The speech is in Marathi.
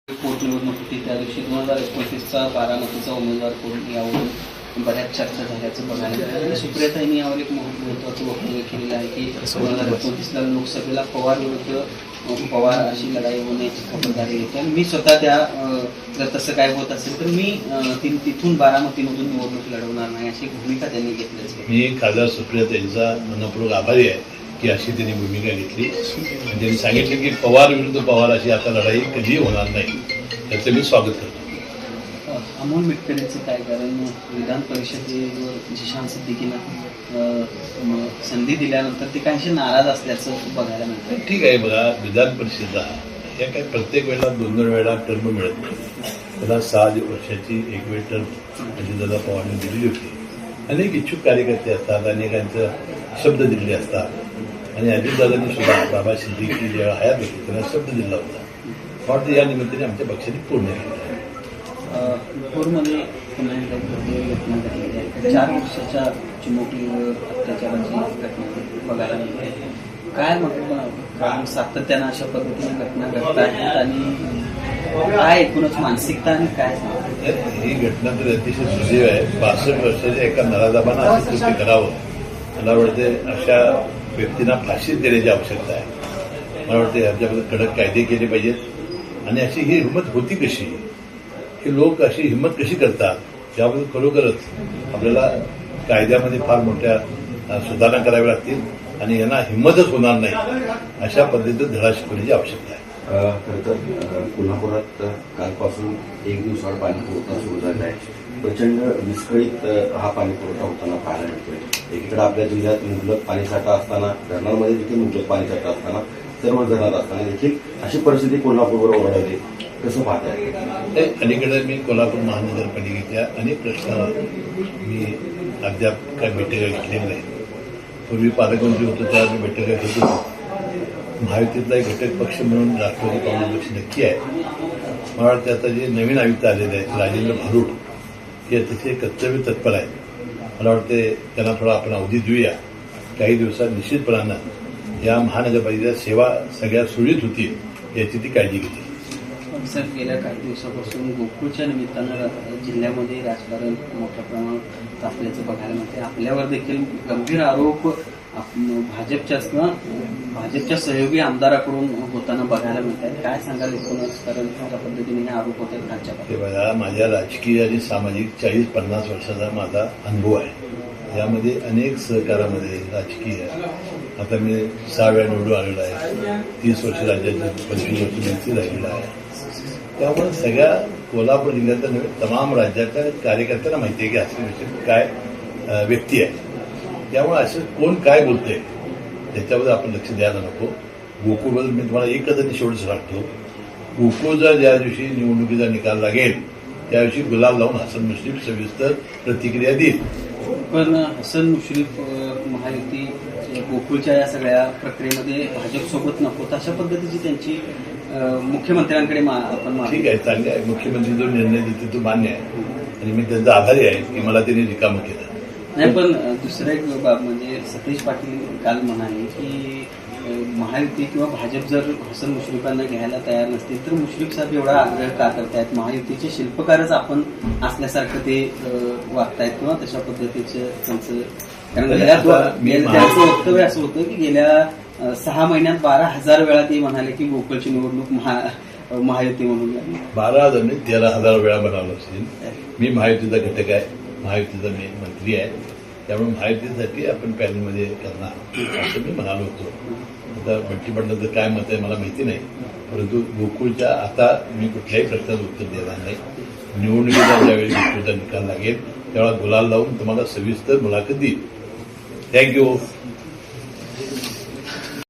पोटनिवडणूक होती त्या दिवशी 2029चा बारामतीचा उमेदवार करून यावरून बऱ्याच चर्चा झाल्याचं बघायला मिळालं आणि सुप्रियाताईंनी यावर एक महत्त्वाचं वक्तव्य केलेलं आहे की 2029ला लोकसभेला पवार विरुद्ध पवार अशी लढाई होण्याची खबरदारी घेते आणि मी स्वतः त्या जर तसं काय होत असेल तर मी तिथून बारामतीमधून निवडणूक लढवणार नाही अशी भूमिका त्यांनी घेतलीच. मी खासदार सुप्रियाताईंचा मनपूर्वक आभारी आहे की अशी त्यांनी भूमिका घेतली आणि त्यांनी सांगितलं की पवार विरुद्ध पवार अशी आता लढाई कधीही होणार नाही त्याचं मी स्वागत करतो. अमोल मिटकरींचं काय, कारण विधान परिषदेवर जिशान सिद्दीकीनं संधी दिल्यानंतर ते काहीशी नाराज असल्याचं बघायला मिळतं. ठीक आहे, बघा विधान परिषदेला या काही प्रत्येक वेळेला 2-2 वेळा टर्म मिळत नाही. त्याला 6 वर्षाची एक वेळ टर्म अजितदादा पवारांनी दिलेली होती. अनेक इच्छुक कार्यकर्ते असतात, अनेकांचं शब्द दिलेले असतात आणि अजितदादांनी सुद्धा बाबा सिद्दीकी जेव्हा हयात होते त्यांना शब्द दिला होता. वाटतं या निमित्ताने आमच्या पक्षाने पूर्ण केलं आहे. नागपूरमध्ये पुन्हा एकदा घटना घडलेली आहे. 4 वर्षाच्या चिमुकलीवर अत्याचाराची घटना बघायला मिळते. काय कारण सातत्यानं अशा पद्धतीने घटना घडत आहेत आणि काय एकूणच मानसिकता आणि काय ही घटना तर अतिशय सुदैव आहे. 62 वर्षाच्या एका नराधमानं असं कृत्य करावं, मला वाटते अशा व्यक्तींना फाशीच देण्याची आवश्यकता आहे. मला वाटते याच्याबद्दल कडक कायदे केले पाहिजेत आणि अशी ही हिंमत होती कशी, हे लोक अशी हिंमत कशी करतात याबद्दल खरोखरच आपल्याला कायद्यामध्ये फार मोठ्या सुधारणा कराव्या लागतील आणि यांना हिंमतच होणार नाही अशा पद्धतीनं धडा शिकवण्याची आवश्यकता आहे. खरं तर कोल्हापुरात कालपासून 1 दिवसाआड पाणी पुरवठा सुरू झाला आहे. प्रचंड विस्कळीत हा पाणी पुरवठा होताना पाहायला मिळतोय. एकीकडे आपल्या जिल्ह्यात मुबलक पाणीसाठा असताना, धरणांमध्ये देखील मुबलक पाणीसाठा असताना, सर्व धरणात असताना देखील अशी परिस्थिती कोल्हापूरवर ओढवली. कसं पाहताय? अलीकडे मी कोल्हापूर महानगरपालिकेच्या अनेक प्रश्नावर मी अद्याप काय बैठका घेतलेल्या नाही. पूर्वी पालकमंत्री होतो त्यावेळी मी बैठका घेत होतो. महायुतीतला एक घटक पक्ष म्हणून राष्ट्रवादी काँग्रेस पक्ष नक्की आहे. मला वाटतं आता जे नवीन आयुक्त आलेले आहेत राजेंद्र भारूड हे अतिशय कर्तव्य तत्पर आहेत. मला वाटते त्यांना थोडा आपण अवधी देऊया. काही दिवसात निश्चितपणानं या महानगरपालिकेच्या सेवा सगळ्या सुरळीत होतील याची ती काळजी घेतली. सर, गेल्या काही दिवसापासून गोकुळच्या निमित्तानं जिल्ह्यामध्ये राजकारण मोठ्या प्रमाणात तापल्याचं बघायला मिळते. आपल्यावर देखील गंभीर आरोप भाजपच्या सहयोगी आमदाराकडून होताना बघायला मिळत आहेत. काय सांगाल एकूणच, कारण त्या पद्धतीने हे आरोप होत आहेत खालच्या ते बघा, माझ्या राजकीय आणि सामाजिक 40-50 वर्षाचा माझा अनुभव आहे. यामध्ये अनेक सहकारामध्ये राजकीय आता मी 6 वेळा निवडून आलेलो आहे. 30 वर्ष राज्याच्या 25 वर्ष मंत्री राहिलेला आहे. त्यामुळे सगळ्या कोल्हापूर जिल्ह्यातल्या नव्हे तमाम राज्यातल्या कार्यकर्त्यांना माहिती आहे की असे काय व्यक्ती आहे. त्यामुळे असं कोण काय बोलतंय त्याच्याबद्दल आपण लक्ष द्यायला नको. गोकुळबद्दल मी तुम्हाला एकच आणि शेवटच सांगतो, गोकुळचा ज्या दिवशी निवडणुकीचा निकाल लागेल त्या दिवशी गुलाल लावून हसन मुश्रीफ सविस्तर प्रतिक्रिया देईल. पण हसन मुश्रीफ महायुती गोकुळच्या या सगळ्या प्रक्रियेमध्ये भाजपसोबत नको अशा पद्धतीची त्यांची मुख्यमंत्र्यांकडे आपण ठीक आहे, चांगले आहे. मुख्यमंत्री जो निर्णय देते तो मान्य आहे आणि मी त्यांचा आभारी आहे की मला त्यांनी रिकामं केलं. नाही, पण दुसरं एक बाब म्हणजे सतीश पाटील काल म्हणाले की महायुती किंवा भाजप जर हसन मुश्रीफांना घ्यायला तयार नसतील तर मुश्रीफ साहेब एवढा आग्रह का करतायत? महायुतीचे शिल्पकारच आपण असल्यासारखं ते वागतायत किंवा तशा पद्धतीचं त्यांचं, कारण त्यांचं वक्तव्य असं होतं की गेल्या 6 महिन्यात 12,000 वेळा ते म्हणाले की गोकुळची निवडणूक महायुती म्हणून 12,000 नाही 13,000 वेळा म्हणावं असेल. मी महायुतीचा घटक आहे, महायुतीचा मी मंत्री आहे. त्यामुळे महायुतीसाठी आपण पॅनलमध्ये करणार असं मी म्हणालो होतो. आता बंटी पाटलांचं काय मत आहे मला माहिती नाही, परंतु गोकुळच्या आता मी कुठल्याही प्रश्नाचं उत्तर देणार नाही. निवडणुकीचा ज्यावेळी गोकुळचा निकाल लागेल त्यावेळेला गुलाल लावून तुम्हाला सविस्तर मुलाखत देईल. थँक्यू.